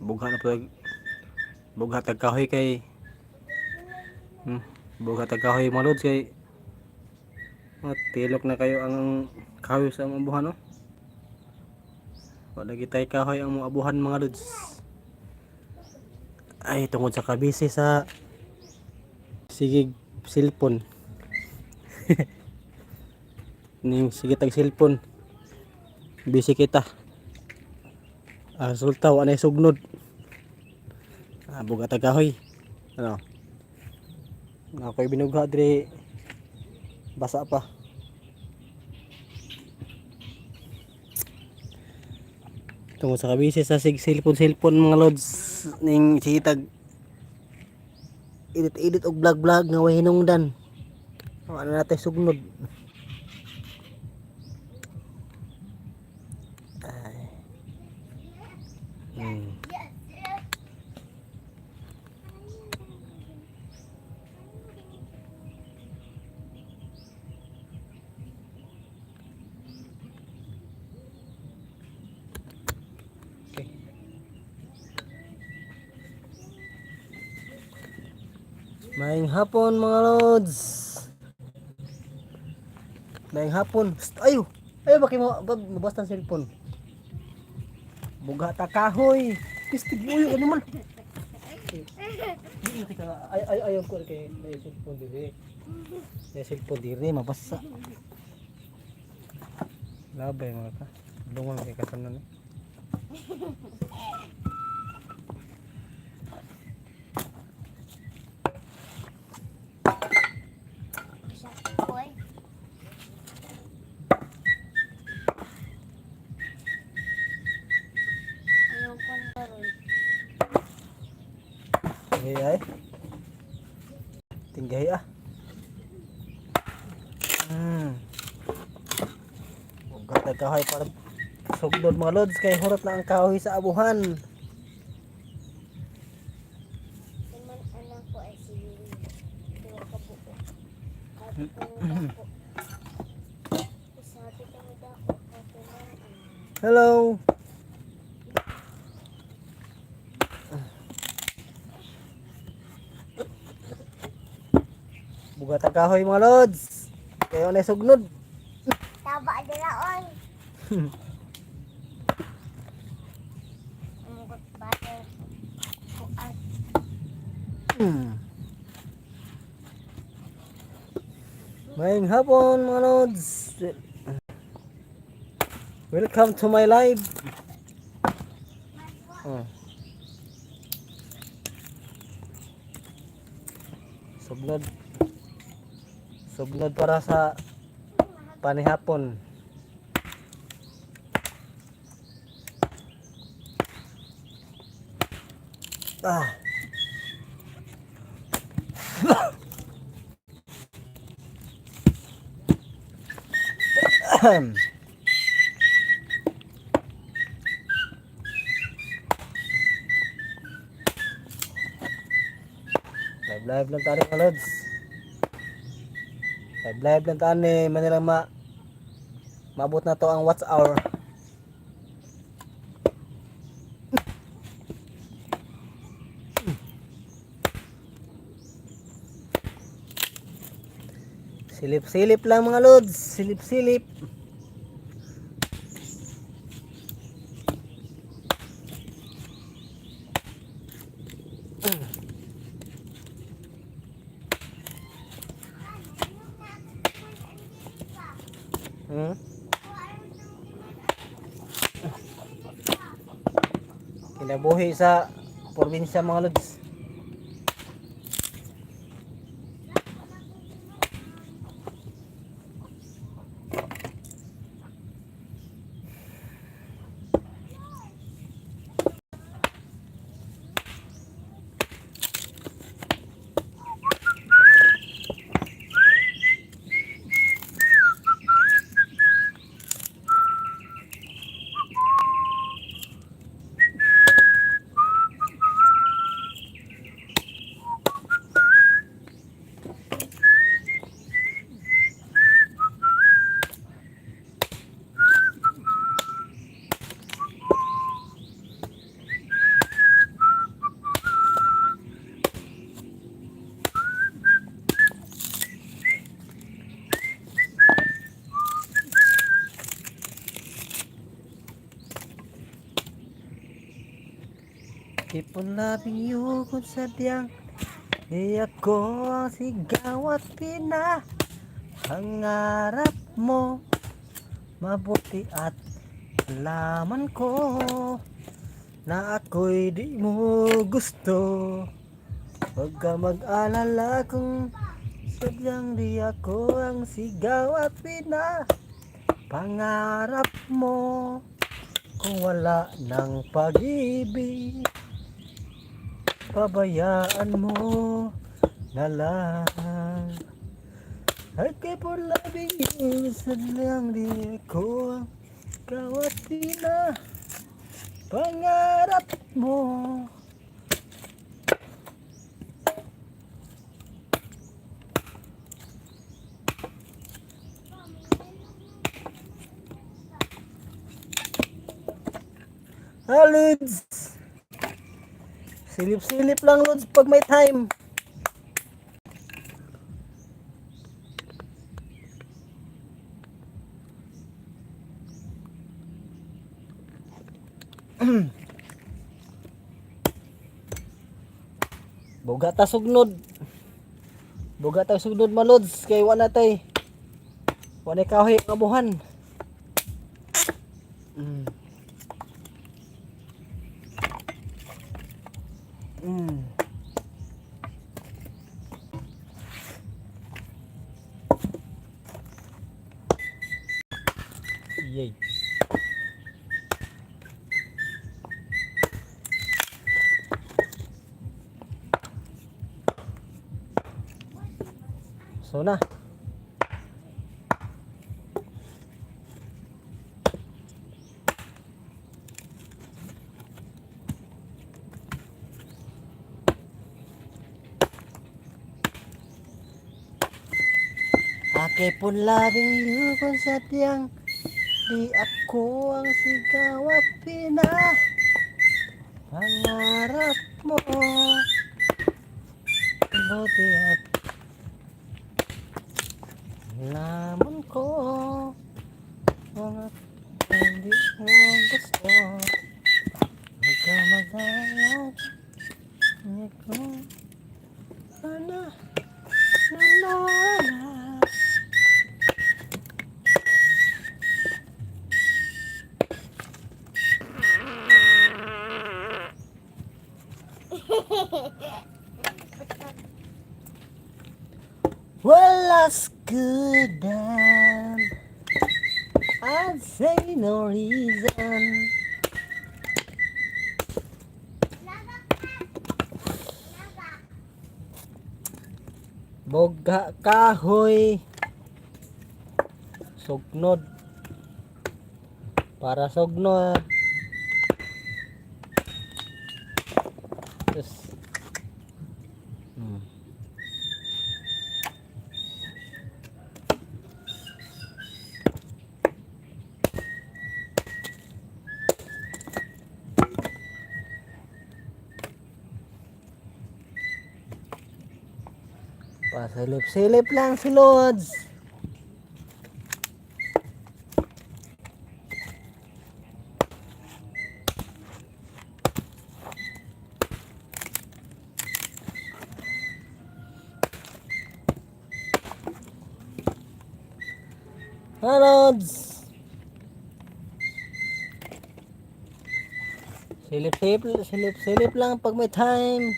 bugha na po, bugha tag kahoy kay bugha tag kahoy mga lods kay tilok na kayo ang kahoy sa mga abuhan no. Wala gitay kahoy ang mga abuhan mga lods. Ay tungod sa kabisi sa sige cellphone. Ning sige tag cellphone. Busy kita. Resulta wa na sugnod. Bugha tag kahoy. Ano? Ako'y binugha dire basa pa. Tungod sa kabisi sa cellphone mga lods ning sitag edit og vlog nga way hinungdan. Ano natin sugnod. Ay. Okay. Maayong hapon mga lods. Maayong hapon. Ayo. Ayo bakit mabasta ang cellphone. Buga ta kahoy. Pistig mo yun ano man. Ayaw ko kay may cellphone dire. May cellphone dire mabasa. Labay mga ka. Dungon kay kasanan ni. Tinggahi ay. Tinggahi ah. Bugat na kahoy para sugdod mga lods kay hurot na ang kahoy sa abuhan. Naman anak ko ay si Dua Kabuko. Sabi ka mo dako. Hello. Bugat ang kahoy mga lods. Kayo na sugnod. Taba dila oy. Umugot butter. Kuat. Maayong hapon mga lods. Welcome to my live. Sugnod. Sugnod para sa panihapon. Live lang tayo mga lods. Live lang tayo ni manilang maabot na to ang watch hour. Silip-silip lang mga lods. Silip-silip. Kinabuhi sa probinsya mga lods. keep on loving you kung sadyang di ako ang sigaw at pinapangarap mo. Mabuti at alaman ko na ako'y di mo gusto. Huwag ka mag-alala kung sadyang di ako ang sigaw at pinapangarap mo. Kung wala ng pag-ibig, pabayaan mo na lang. I keep on loving you, sadyang di ako ang kawat pangarap mo. Lods, silip-silip lang Lods pag may time. Boga ta sugnod. Boga ta sugnod malods kay wala tay. Wala kahoy ang abuhan. Yay. So na. I keep on loving you kung sadyang di ako ang sigaw at pinapangarap mo. Buti at alaman ko mga hindi mo gusto. Huwag ka mag-alala hindi ko na. Well, that's good damn. I'd say no reason. Boga kahoy sugnod para sugnod. Yes. Pasilip-silip lang si Lods. Lods. Silip-silip lang pag may time.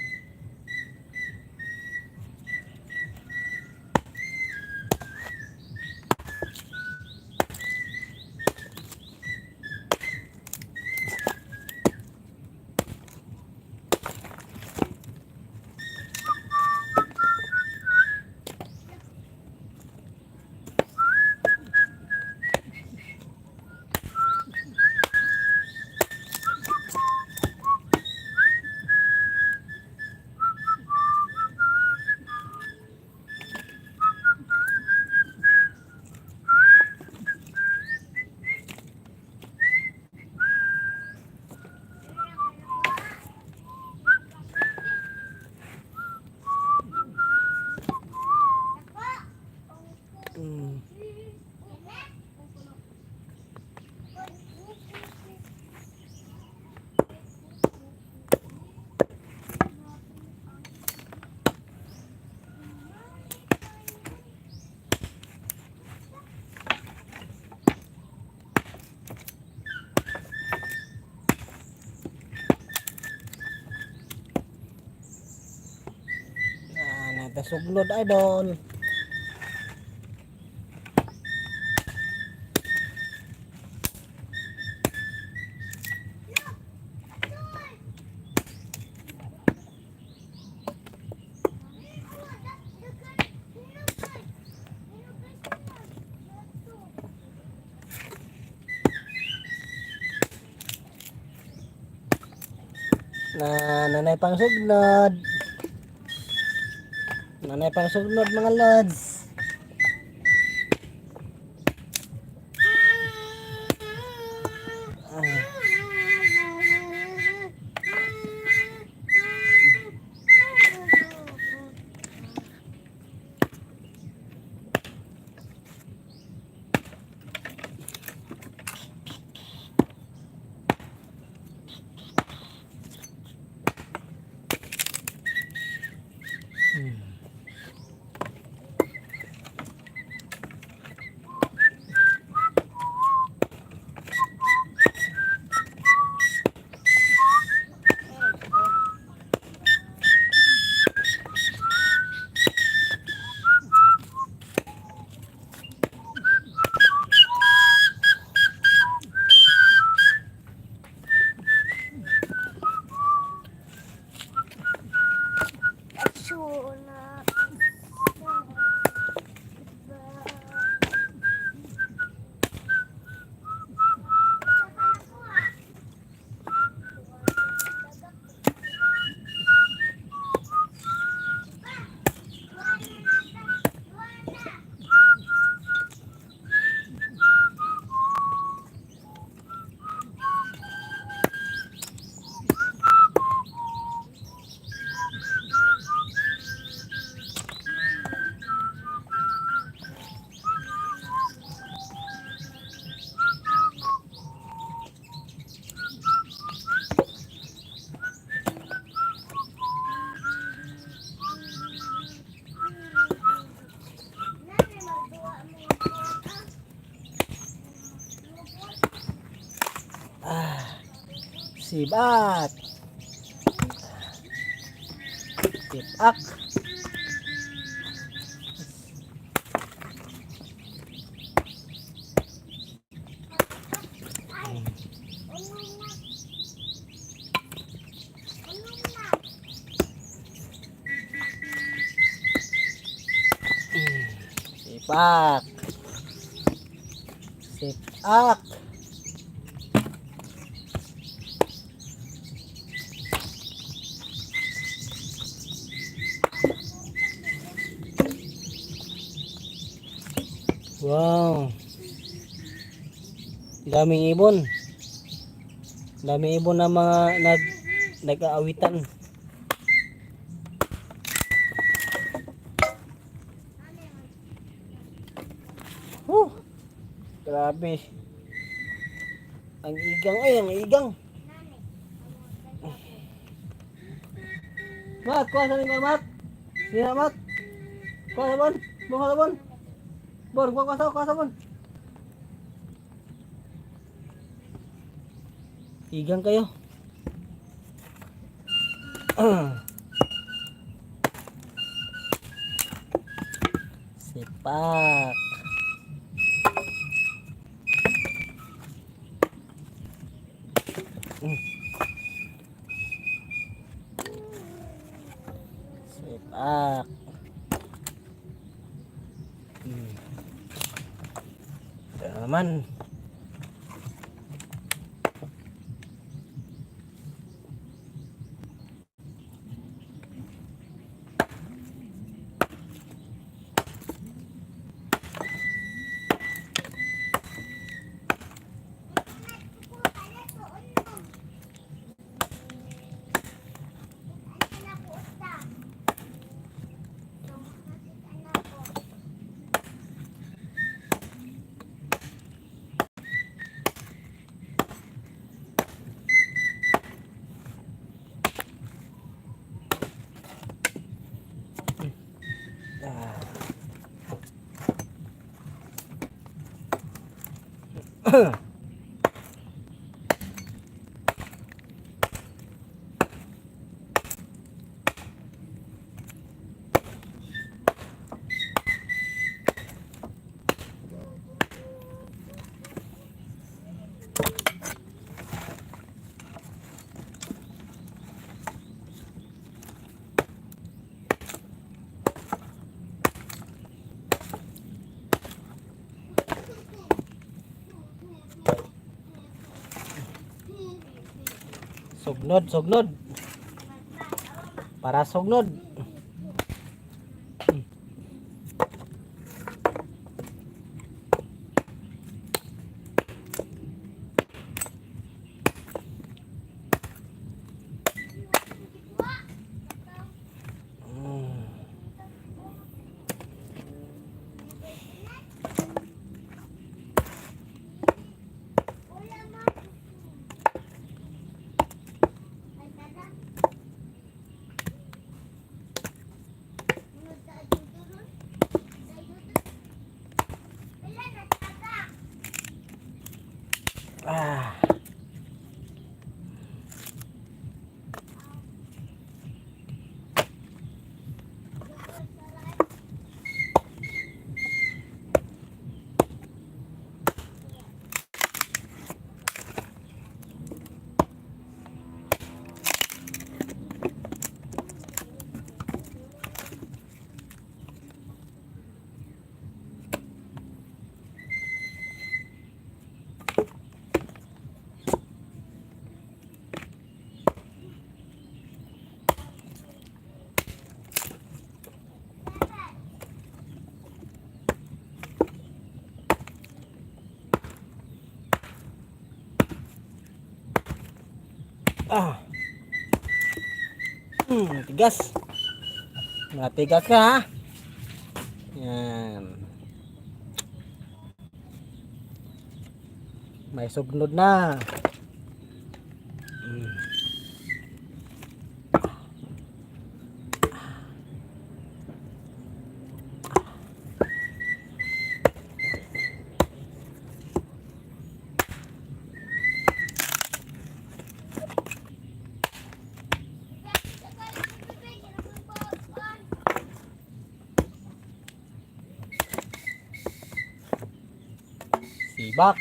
Ito sugnod idol. Na nanay pang sugnod. Nanay pang sugnod mga lods. Suna. Sibak. Sibak. Sibak. Sibak. Wow. Daming ibon. Daming ibon na mga nag-aawitan. Grabe. Ang igang ay, ang igang. Mat, kuha sa lingkod, Mat. Sige na, Mat. Kuha sa bon. Kuha sa bon. Bor, kuha sa bon. Igang kayo. Sipak. Sipak. Ito naman. Sugnod, sugnod. Para sugnod. Ah. Ah. Tigas. Matigas ka ha. Yan. May sugnod na. Sibak.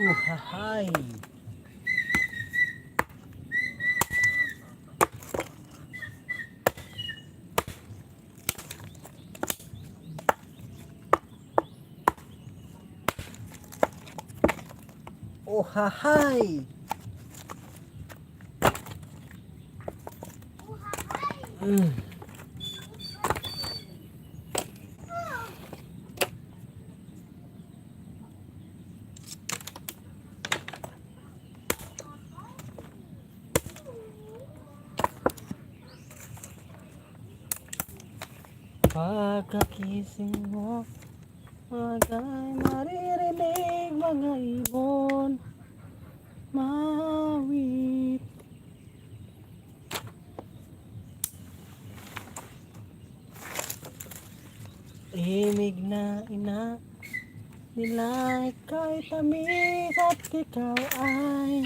Uhahay. Uhahay. Pagkakising mo, magay maririnig mga ibon mawit. Imig na ina nila ika'y tamis at ikaw ay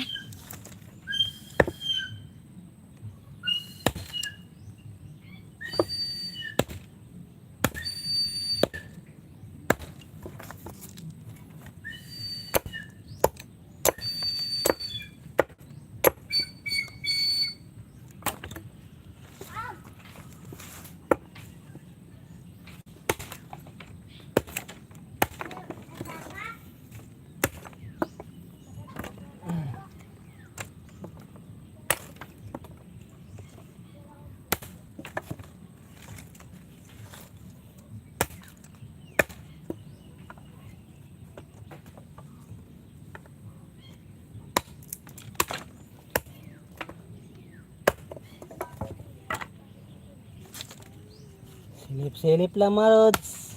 silip-silip lang mga lods.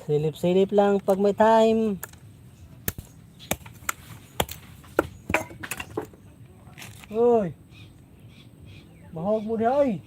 Silip-silip lang pag may time. Uy, mahog mo di ay.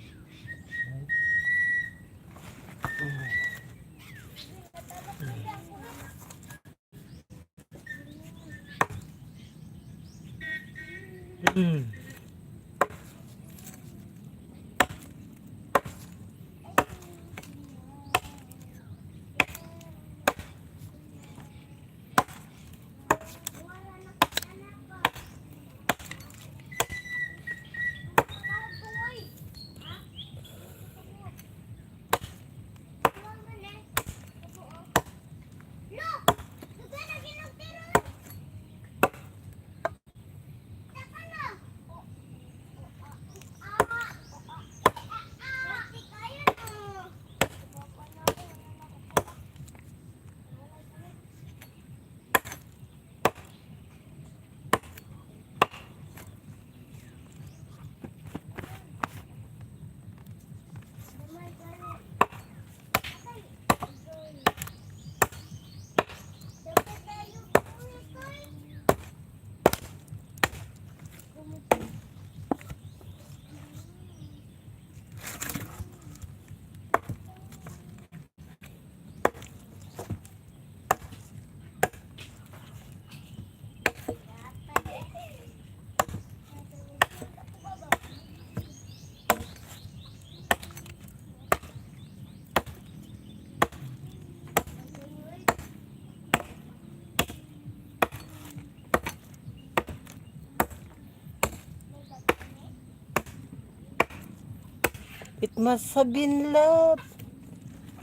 Masabinlap.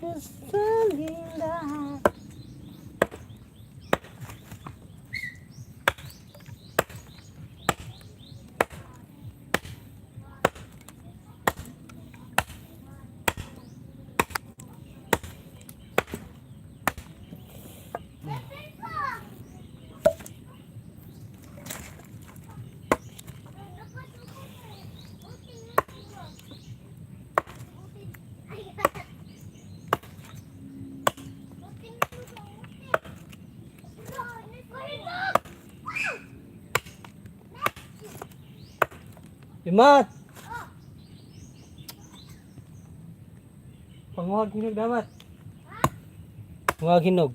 Masabinlap. Imat! Panguhag hinog damat. Panguhag hinog.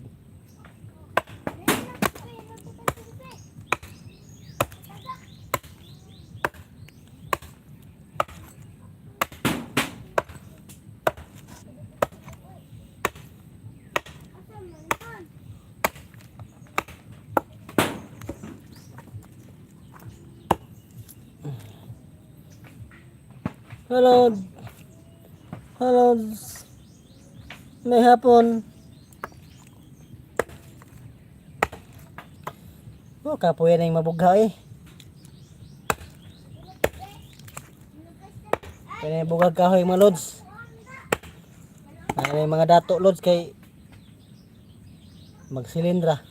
Hello. Hello. May hapon. Oh, kapoy na yung mabugha eh. Kaya na yung bugag kahoy mga lods. Ano yung mga dato lods kay magsilindra.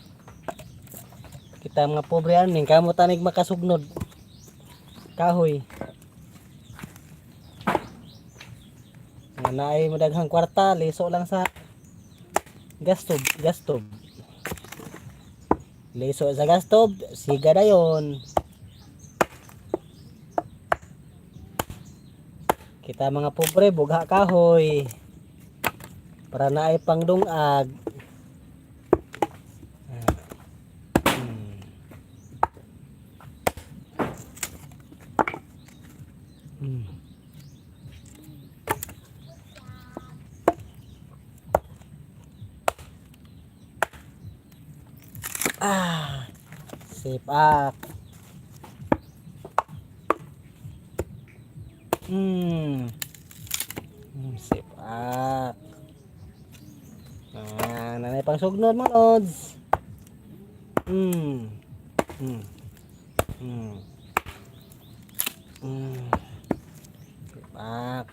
Kita mga pobre aning kamo tanig makasugnod. Kahoy. Nga naay madaghang kwarta, liso lang sa gastob, gastob. Liso sa gastob, siga na yun. Kita mga pobre, bugha kahoy. Para naay pangdungag. Sipak. Sipak. Nanay pang sugnod mga lods. Sipak.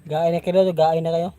Gain na kayo, gain na kayo.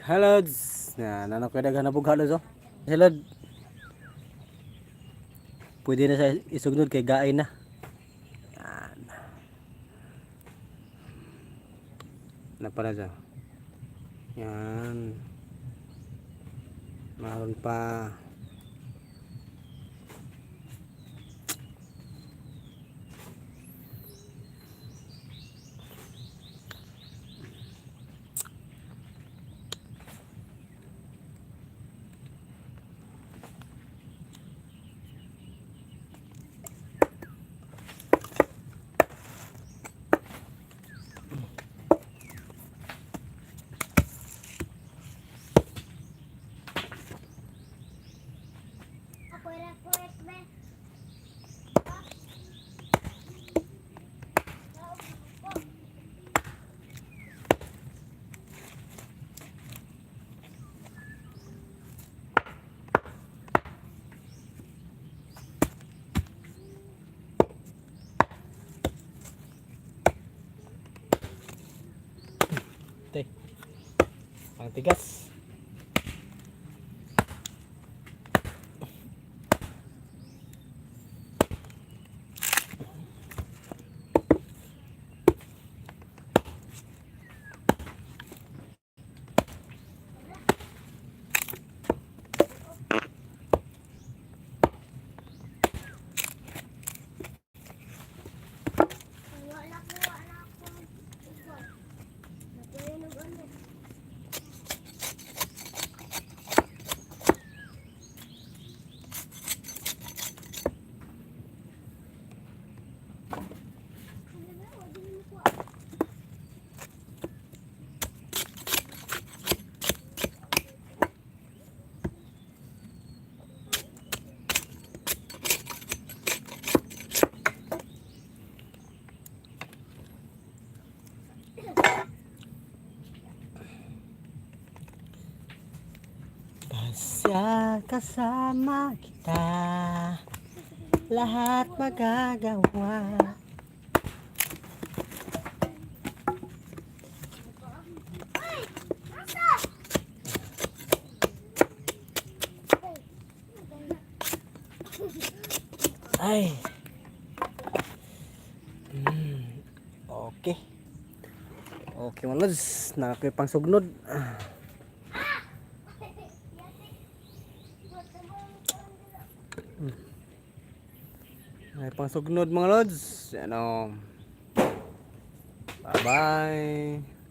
Hello. Nah, nanok ko dagan na bugha lods oh. Hello. Pwede na sa isugnod kay gaay na. Yan. Na para siya. Yan. Meron pa. Ako request be. Tay. Ang tigas. Wala ko anak ko. Natulog ulit. Basta kasama kita, lahat magagawa. Ay. Okay. Okay mga lods, nakakoy pang sugnod. May pang sugnod mga lods. Ano. Bye bye.